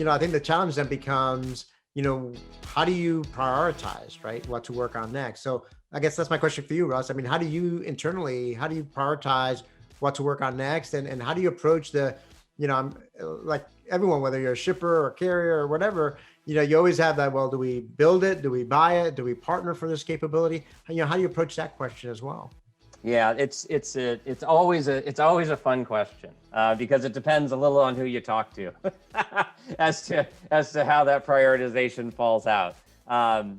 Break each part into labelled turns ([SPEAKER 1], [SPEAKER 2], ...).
[SPEAKER 1] I think the challenge then becomes, how do you prioritize, right? What to work on next. So I guess that's my question for you, Russ. I mean, how do you prioritize what to work on next? And how do you approach I'm like everyone, whether you're a shipper or carrier or whatever, you always have that, well, do we build it? Do we buy it? Do we partner for this capability? How do you approach that question as well?
[SPEAKER 2] Yeah, it's always a fun question because it depends a little on who you talk to as to how that prioritization falls out.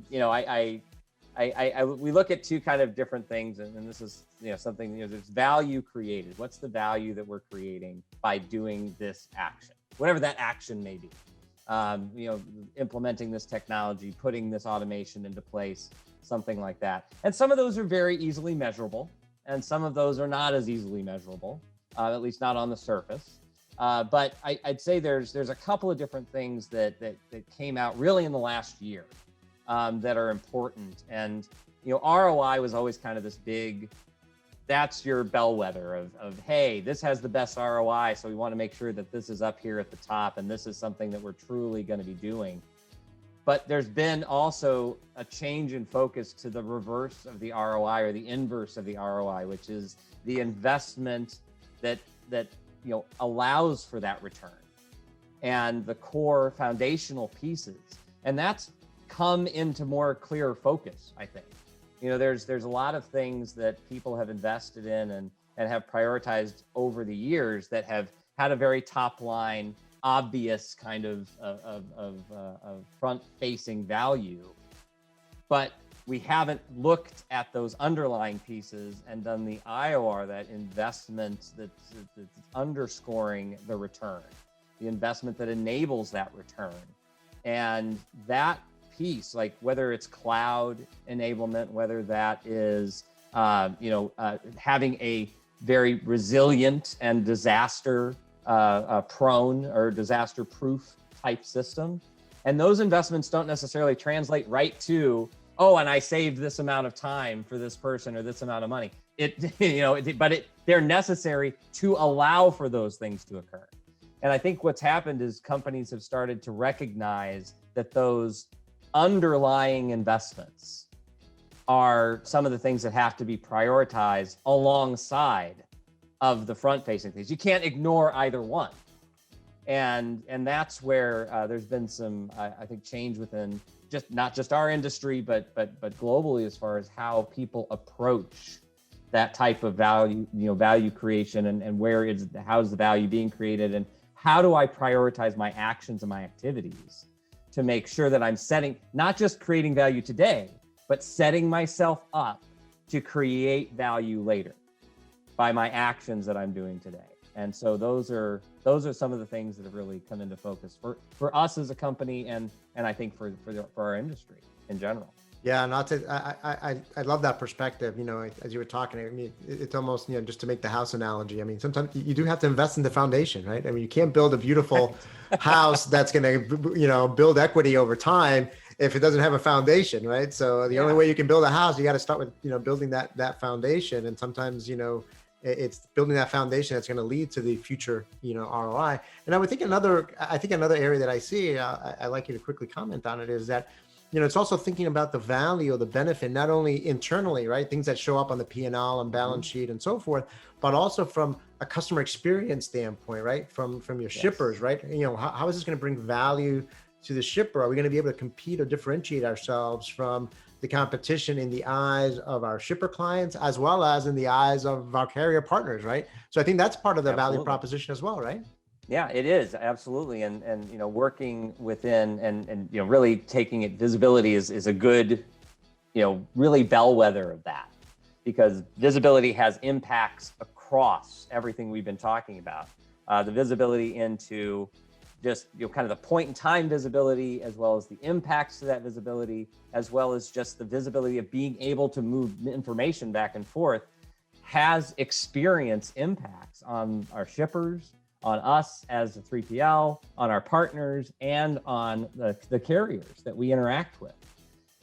[SPEAKER 2] We look at two kind of different things, and this is something, there's value created. What's the value that we're creating by doing this action, whatever that action may be? Implementing this technology, putting this automation into place, something like that. And some of those are very easily measurable, and some of those are not as easily measurable, at least not on the surface. But I'd say there's a couple of different things that came out really in the last year that are important. And ROI was always kind of this big, that's your bellwether of hey, this has the best ROI, so we want to make sure that this is up here at the top, and this is something that we're truly going to be doing. But there's been also a change in focus to the reverse of the ROI, or the inverse of the ROI, which is the investment that allows for that return, and the core foundational pieces. And that's come into more clear focus, I think. There's a lot of things that people have invested in and have prioritized over the years that have had a very top line, obvious kind of front-facing value, but we haven't looked at those underlying pieces and done the IOR, that investment that's underscoring the return, the investment that enables that return. And that piece, like whether it's cloud enablement, whether that is having a very resilient and disaster prone or disaster proof type system. And those investments don't necessarily translate right to, and I saved this amount of time for this person or this amount of money. They're necessary to allow for those things to occur. And I think what's happened is companies have started to recognize that those underlying investments are some of the things that have to be prioritized alongside of the front-facing things. You can't ignore either one. And that's where there's been some, I think, change within not just our industry, but globally, as far as how people approach that type of value creation, and how's the value being created, and how do I prioritize my actions and my activities to make sure that I'm not just creating value today, but setting myself up to create value later by my actions that I'm doing today. And so those are some of the things that have really come into focus for us as a company, and I think for our industry in general.
[SPEAKER 1] Yeah, I love that perspective. As you were talking, I mean, it's almost, just to make the house analogy. I mean, sometimes you do have to invest in the foundation, right? I mean, you can't build a beautiful house that's going to, build equity over time if it doesn't have a foundation, right? So the only way you can build a house, you got to start with, building that foundation. And sometimes, it's building that foundation that's going to lead to the future, ROI. And I would think another area that I see, I'd like you to quickly comment on it, is that, it's also thinking about the value or the benefit, not only internally, right? Things that show up on the P&L and balance sheet and so forth, but also from a customer experience standpoint, right? From your shippers, right? How is this going to bring value to the shipper? Are we going to be able to compete or differentiate ourselves from the competition in the eyes of our shipper clients, as well as in the eyes of our carrier partners, right? So I think that's part of the value proposition as well, right?
[SPEAKER 2] Yeah, it is, absolutely. And working within and really taking it, visibility is a good, really bellwether of that, because visibility has impacts across everything we've been talking about. The visibility into just, kind of the point in time visibility, as well as the impacts to that visibility, as well as just the visibility of being able to move information back and forth, has experience impacts on our shippers, on us as a 3PL, on our partners, and on the carriers that we interact with.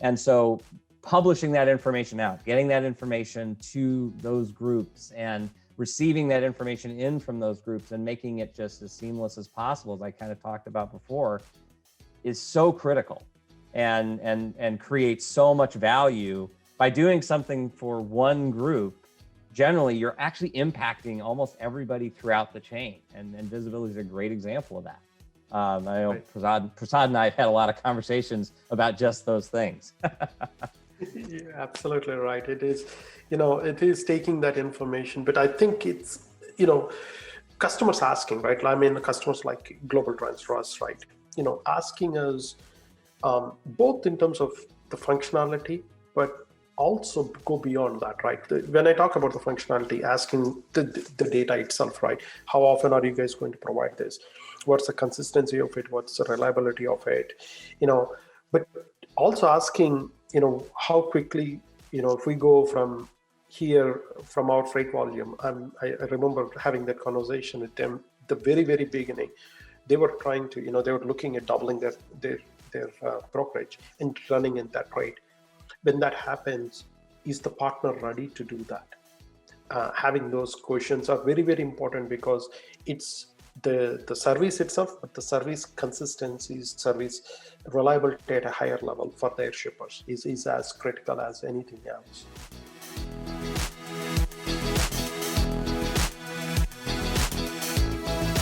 [SPEAKER 2] And so publishing that information out, getting that information to those groups, and receiving that information in from those groups and making it just as seamless as possible, as I kind of talked about before, is so critical and creates so much value. By doing something for one group, generally you're actually impacting almost everybody throughout the chain, and visibility is a great example of that. I know right. Prasad and I have had a lot of conversations about just those things.
[SPEAKER 3] You're absolutely right. It is, it is taking that information, but I think it's, customers asking, right? I mean, customers like GlobalTranz, Russ, right? Asking us both in terms of the functionality, but also go beyond that, right? When I talk about the functionality, asking the data itself, right? How often are you guys going to provide this? What's the consistency of it? What's the reliability of it? But also asking, how quickly, if we go from here, from our freight volume, I remember having that conversation with them, the very, very beginning. They were trying to, they were looking at doubling their brokerage and running in that rate. When that happens, is the partner ready to do that? Having those questions are very, very important, because it's the service itself, but the service consistency, service reliability at a higher level for their shippers is as critical as anything else.